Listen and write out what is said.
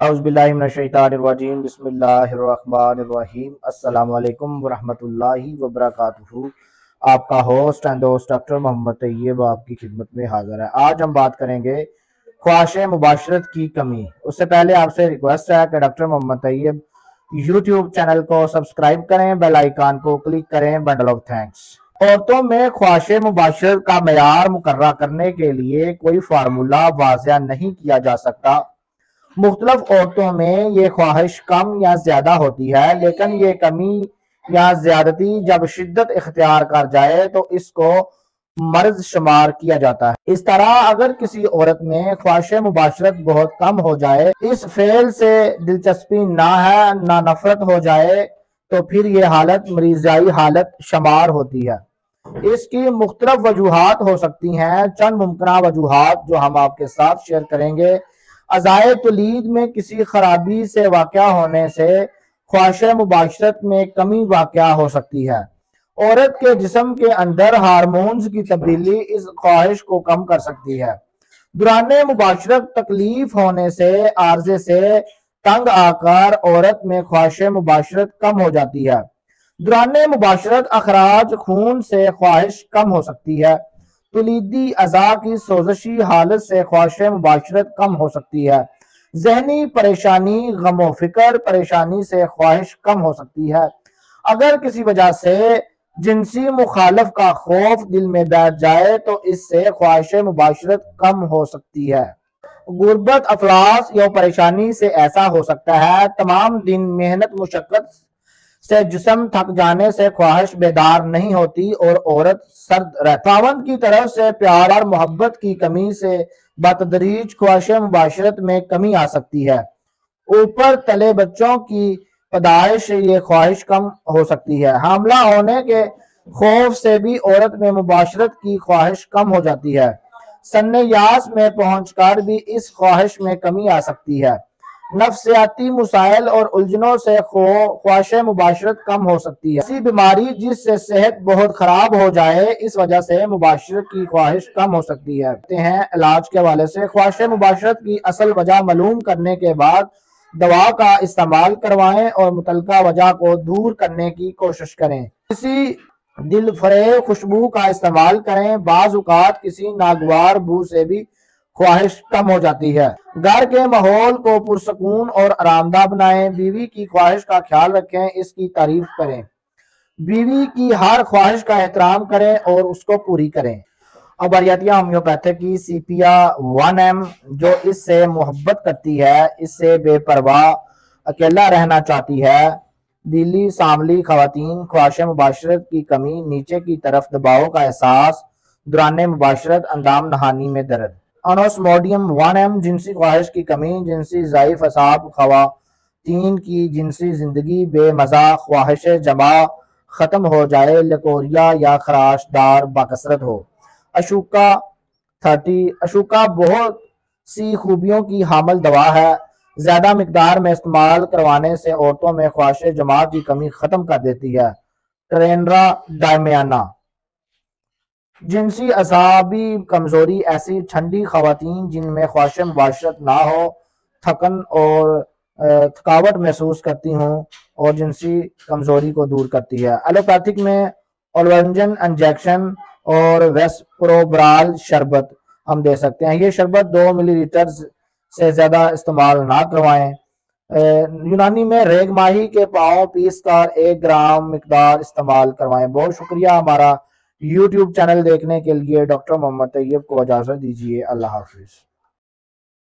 اعوذ باللہ من الشیطان الرجیم بسم اللہ الرحمن الرحیم السلام علیکم ورحمۃ اللہ وبرکاتہ۔ آپ کا ہوسٹ اینڈ دوست ڈاکٹر محمد طیب آپ کی خدمت میں حاضر ہے۔ آج ہم بات کریں گے خواہش مباشرت کی کمی۔ اس سے پہلے آپ سے ریکویسٹ ہے کہ ڈاکٹر محمد طیب یوٹیوب چینل کو سبسکرائب کریں، بیل آئیکن کو کلک کریں۔ Bundle of thanks. عورتوں میں خواہش مباشرت کا معیار مقررہ کرنے کے لیے کوئی فارمولہ واضح نہیں کیا جا سکتا۔ مختلف عورتوں میں یہ خواہش کم یا زیادہ ہوتی ہے، لیکن یہ کمی یا زیادتی جب شدت اختیار کر جائے تو اس کو مرض شمار کیا جاتا ہے۔ اس طرح اگر کسی عورت میں خواہش مباشرت بہت کم ہو جائے، اس فعل سے دلچسپی نہ ہے نہ نفرت ہو جائے، تو پھر یہ حالت مریضائی حالت شمار ہوتی ہے۔ اس کی مختلف وجوہات ہو سکتی ہیں۔ چند ممکنہ وجوہات جو ہم آپ کے ساتھ شیئر کریں گے۔ اعضائے تولید میں کسی خرابی سے واقع ہونے سے خواہش مباشرت میں کمی واقع ہو سکتی ہے۔ عورت کے جسم کے اندر ہارمونز کی تبدیلی اس خواہش کو کم کر سکتی ہے۔ دوران مباشرت تکلیف ہونے سے عارضے سے تنگ آ کر عورت میں خواہش مباشرت کم ہو جاتی ہے۔ دوران مباشرت اخراج خون سے خواہش کم ہو سکتی ہے۔ تولیدی اعضاء کی سوزشی حالت سے خواہش مباشرت کم ہو سکتی ہے۔ ذہنی پریشانی، غم و فکر پریشانی سے خواہش کم ہو سکتی ہے۔ اگر کسی وجہ سے جنسی مخالف کا خوف دل میں بیٹھ جائے تو اس سے خواہش مباشرت کم ہو سکتی ہے۔ غربت، افلاس یا پریشانی سے ایسا ہو سکتا ہے۔ تمام دن محنت مشقت سے جسم تھک جانے سے خواہش بیدار نہیں ہوتی اور عورت سرد رہتی۔ خاوند کی طرف سے پیار اور محبت کی کمی سے بتدریج خواہش مباشرت میں کمی آ سکتی ہے۔ اوپر تلے بچوں کی پیدائش سے یہ خواہش کم ہو سکتی ہے۔ حاملہ ہونے کے خوف سے بھی عورت میں مباشرت کی خواہش کم ہو جاتی ہے۔ سن یاس میں پہنچ کر بھی اس خواہش میں کمی آ سکتی ہے۔ نفسیاتی مسائل اور الجھنوں سے خواہش مباشرت کم ہو سکتی ہے۔ ایسی بیماری جس سے صحت بہت خراب ہو جائے، اس وجہ سے مباشرت کی خواہش کم ہو سکتی ہے۔ علاج کے حوالے سے خواہش مباشرت کی اصل وجہ معلوم کرنے کے بعد دوا کا استعمال کروائیں اور متعلقہ وجہ کو دور کرنے کی کوشش کریں۔ کسی دل فریب خوشبو کا استعمال کریں۔ بعض اوقات کسی ناگوار بو سے بھی خواہش کم ہو جاتی ہے۔ گھر کے ماحول کو پرسکون اور آرام دہ بنائیں۔ بیوی کی خواہش کا خیال رکھیں، اس کی تعریف کریں۔ بیوی کی ہر خواہش کا احترام کریں اور اس کو پوری کریں۔ ابریتیہ ہومیوپیتھک کی سیپیا 1M جو اس سے محبت کرتی ہے، اس سے بے پرواہ اکیلا رہنا چاہتی ہے۔ دلی ساملی خواتین، خواہش مباشرت کی کمی، نیچے کی طرف دباؤ کا احساس، دوران مباشرت اندام نہانی میں درد۔ انوسموڈیم 1M جنسی خواہش کی کمی، جنسی ضعیف اعصاب، خواتین کی جنسی زندگی بے مزہ، خواہش جماع ختم ہو جائے، لیکوریا یا خراش دار بکثرت ہو۔ اشوکا 30 اشوکا بہت سی خوبیوں کی حامل دوا ہے۔ زیادہ مقدار میں استعمال کروانے سے عورتوں میں خواہش جماع کی کمی ختم کر دیتی ہے۔ ٹرینرا ڈائمیانا جنسی اعصابی کمزوری، ایسی ٹھنڈی خواتین جن میں خواہش مباشرت نہ ہو، تھکن اور تھکاوٹ محسوس کرتی ہوں اور جنسی کمزوری کو دور کرتی ہے۔ ایلوپیتھک میں اولونجن انجیکشن اور ویسپروبرال شربت ہم دے سکتے ہیں۔ یہ شربت 2 ملی لیٹر سے زیادہ استعمال نہ کروائیں۔ یونانی میں ریگ ماہی کے پاؤں پیس کر 1 گرام مقدار استعمال کروائیں۔ بہت شکریہ ہمارا یوٹیوب چینل دیکھنے کے لیے۔ ڈاکٹر محمد طیب کو اجازت دیجیے۔ اللہ حافظ۔